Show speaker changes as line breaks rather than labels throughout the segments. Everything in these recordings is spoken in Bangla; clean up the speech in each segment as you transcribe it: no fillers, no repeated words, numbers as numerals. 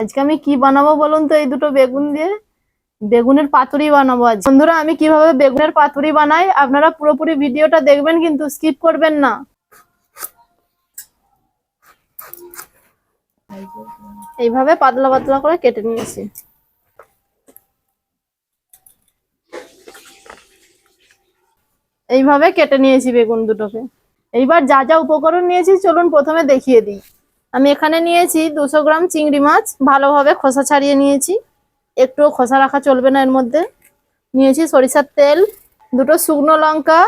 আজকে আমি কি বানাবো বলুন তো? এই দুটো বেগুন দিয়ে বেগুনের পাতুরি বানাবো আজ। বন্ধুরা, আমি কিভাবে বেগুনের পাতুরি বানাই আপনারা পুরোপুরি ভিডিওটা দেখবেন, কিন্তু স্কিপ করবেন না। এইভাবে পাতলা পাতলা করে কেটে নিয়েছি। এইভাবে কেটে নিয়েছি বেগুন দুটোকে। এইবার যা যা উপকরণ নিয়েছি চলুন প্রথমে দেখিয়ে দিই। আমি এখানে নিয়েছি 200 গ্রাম চিংড়ি মাছ, ভালোভাবে খোসা ছাড়িয়ে নিয়েছি, একটুও খোসা রাখা চলবে না এর মধ্যে। নিয়েছি সরিষার তেল, দুটো শুকনো লঙ্কা,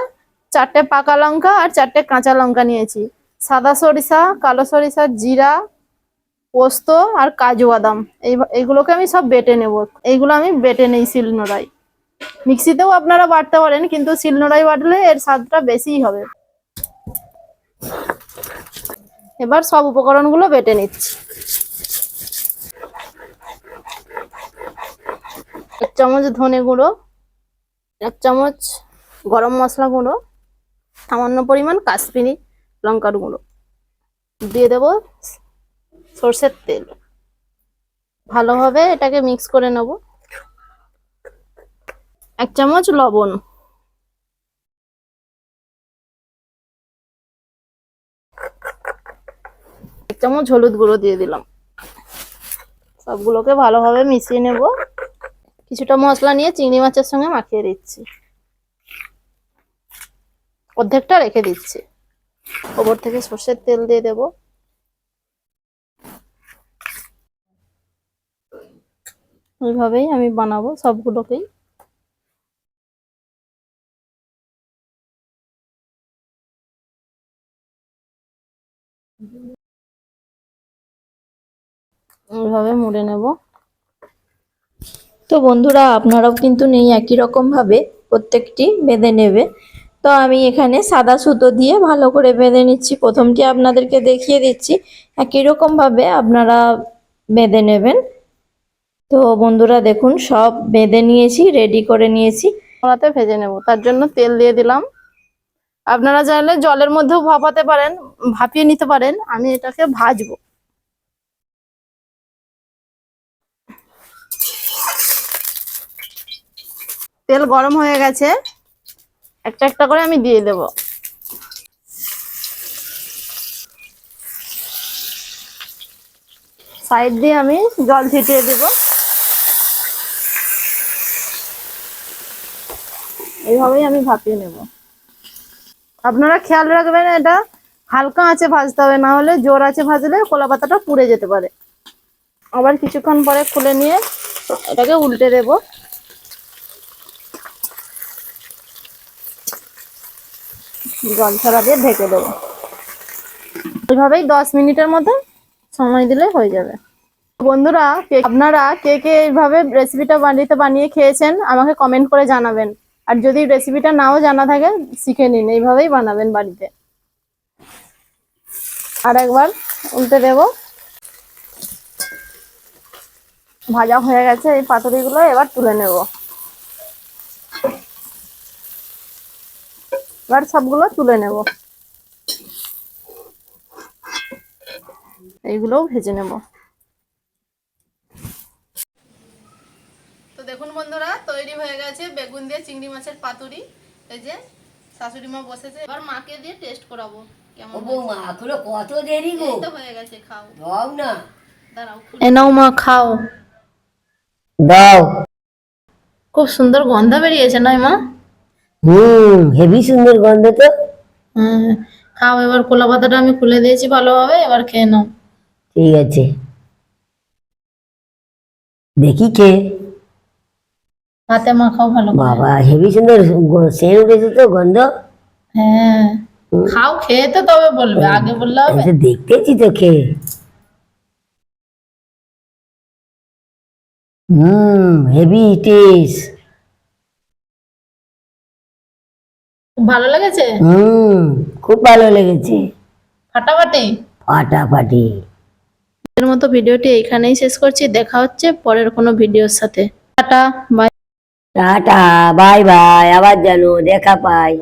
4টে পাকা লঙ্কা আর 4টে কাঁচা লঙ্কা নিয়েছি। সাদা সরিষা, কালো সরিষা, জিরা, পোস্ত আর কাজু বাদাম। এইগুলোকে আমি সব বেটে নেব। এইগুলো আমি বেটে নেই শিলনোড়ায়। মিক্সিতেও আপনারা বাটতে পারেন, কিন্তু শিলনোড়ায় বাটলে এর স্বাদটা বেশিই হবে। এবার সব উপকরণগুলো বেটে নিচ্ছি। 1 চামচ ধনে গুঁড়ো, 1 চামচ গরম মশলা গুঁড়ো, সামান্য পরিমাণ কাশ্মীরি লঙ্কার গুঁড়ো, দিয়ে দেব সরষের তেল। ভালোভাবে এটাকে মিক্স করে নেব। 1 চামচ লবণ, 1 চামচ হলুদ গুঁড়ো দিয়ে দিলাম। সবগুলোকে ভালোভাবে মিশিয়ে নেব। কিছুটা মশলা নিয়ে চিংড়ি মাছের সঙ্গে মাখিয়ে দিচ্ছি, অর্ধেকটা রেখে দিচ্ছি। ওপর থেকে সরষের তেল দিয়ে দেব। এইভাবেই আমি বানাবো সবগুলোকেই। এইভাবে মুড়ে নেব।
তো বন্ধুরা, আপনারাও কিন্তু নেই একই রকম ভাবে প্রত্যেকটি বেঁধে নেবে। তো আমি এখানে সাদা সুতো দিয়ে ভালো করে বেঁধে নিচ্ছি। প্রথমটি আপনাদেরকে দেখিয়ে দিচ্ছি, একই রকম ভাবে আপনারা বেঁধে নেবেন। তো বন্ধুরা দেখুন, সব বেঁধে নিয়েছি, রেডি করে নিয়েছি।
কড়াতে ভেজে নেব, তার জন্য তেল দিয়ে দিলাম। আপনারা চাইলে জলের মধ্যেও ভাপাতে পারেন, ভাপিয়ে নিতে পারেন। আমি এটাকে ভাজবো। তেল গরম হয়ে গেছে, একটা একটা করে আমি দিয়ে দেব। সাইড দিয়ে আমি জল ছিটিয়ে দেব। এইভাবেই আমি ভাপিয়ে নেব। আপনারা খেয়াল রাখবেন, এটা হালকা আঁচে ভাজতে হবে, না হলে জোর আঁচে ভাজলে কলা পাতাটা পুড়ে যেতে পারে। আবার কিছুক্ষণ পরে খুলে নিয়ে এটাকে উল্টে দেব। জল ছড়া দিয়ে ঢেকে দেবো। এইভাবেই 10 মিনিটের মতো সময় দিলে হয়ে যাবে। বন্ধুরা, আপনারা কে কে এইভাবে রেসিপিটা বানিয়ে খেয়েছেন আমাকে কমেন্ট করে জানাবেন। আর যদি রেসিপিটা নাও জানা থাকে শিখে নিন, এইভাবেই বানাবেন বাড়িতে। আর একবার উল্টে দেব। ভাজা হয়ে গেছে এই পাতুরিগুলো, এবার তুলে নেব। এবার সবগুলো তুলে নেব। এইগুলোও ভেজে নেব। তো দেখুন বন্ধুরা, তৈরি হয়ে গেছে বেগুন দিয়ে চিংড়ি মাছের পাতুরি। এই যে শাশুড়ি মা বসেছে, এবার মাকে দিয়ে টেস্ট করাবো কেমন হয়েছে।
মা এখনো কত দেরি গো?
এই তো হয়ে গেছে, খাও।
দাও না,
দাঁড়াও, নাও মা, খাও।
দাও।
খুব সুন্দর গন্ধ বেরিয়েছে নয় মা?
হেভি সুন্দর গন্ধ তো।
হ্যাঁ, খাও। এবার কলা পাতাটা আমি খুলে দিয়েছি ভালোভাবে, এবার খেয়ে নাও।
ঠিক আছে, দেখি কে।
হাতে মাখাও ভালো করে।
বাবা, হেভি সুন্দর সেন্ট উঠেছে তো, গন্ধ।
হ্যাঁ, খাও, খেয়ে তো তবে বলবে, আগে বললে হবে?
আমি তো দেখতেছি তো খেয়ে। Heavy taste.
ভালো লেগেছে?
খুব ভালো লেগেছে।
ফাটাফাটি।
ফাটাফাটি।
এর মতো ভিডিওটি এখানেই শেষ করছি। দেখা হচ্ছে পরের কোনো ভিডিওর সাথে। Tata, bye.
Tata, bye bye, আবার জানো দেখা পাই।